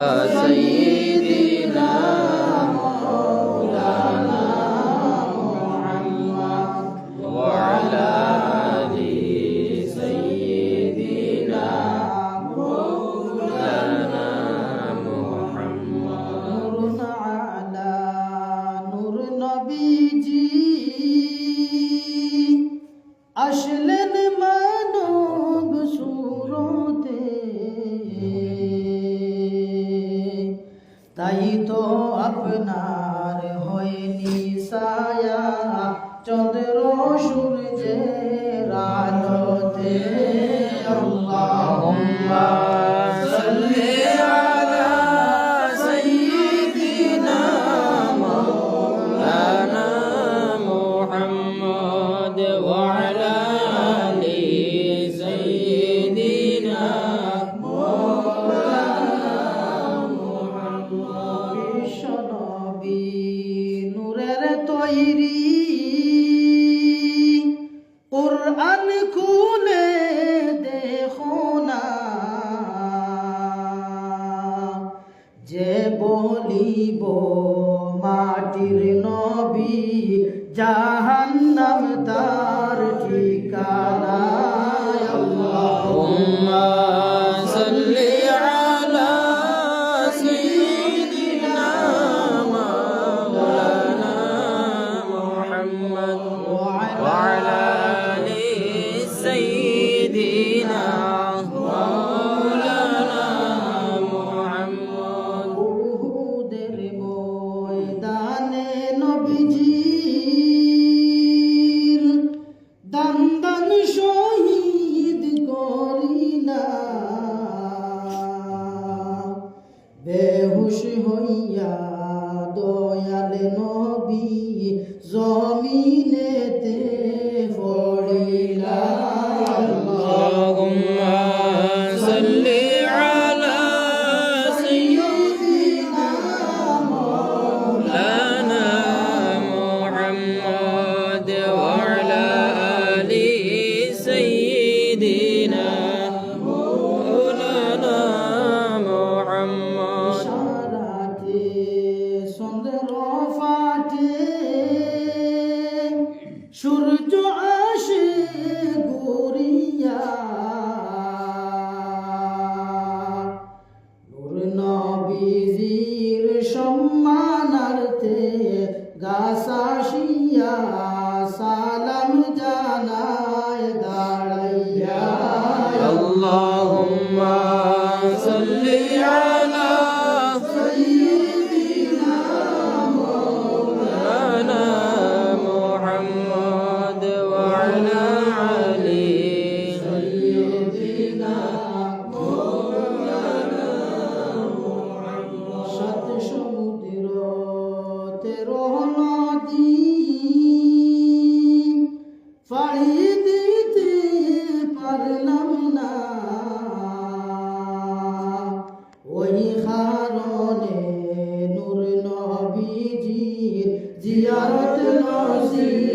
سيدنا مولانا محمد وعلى آل سيدنا مولانا محمد نور على نور নবীজি আসলেন মানব সুরতে তাই তো আপনার হয়নি ছায়া চন্দ্র সূর্যের আলোতে আল্লাহুম্মা সাল্লি আলা সাইয়্যিদিনা মাওলানা মুহাম্মদ ওয়া আলা আলি সাইয়্যিদিনা বিশ্বনবী নূরের তৈরি কুরআন খুলে দেখো না যে বলিব মাটির নবী জাহান্নাম তার ঠিকানা আল্লাহুম্মা সাল্লি আলা সাইয়্যিদিনা মাওলানা মুহাম্মদ ওয়া আলা আলি সাইয়্যিদিনা মাওলানা মুহাম্মদ উহুদের ময়দানে নবীজির দান শহীদ করিলা বেহুশ হইয়া দয়াল নবী জমিনেতে পড়িলা আল্লাহুম্মা সাল্লি আলা সাইয়্যিদিনা মাওলানা মুহাম্মদ ওয়া আলা আলি সাইয়্যিদিনা মাওলানা মুহাম্মদ সারাতে চন্দ্র ফাটে সূর্য আসে ঘুরিয়া নূর নবীজির সম্মানার্থে গাছ আসিয়া সালাম জানায় দাঁড়াইয়া আল্লাহুম্মা সাল্লি আলা সাইয়্যিদিনা মাওলানা মুহাম্মদ ওয়া আলা আলি সাইয়্যিদিনা সাত সমুদ্র 13 নদী পাড়ি দিতে পারলাম না ওই কারণে নূর নবীজির জিয়ারত নসিব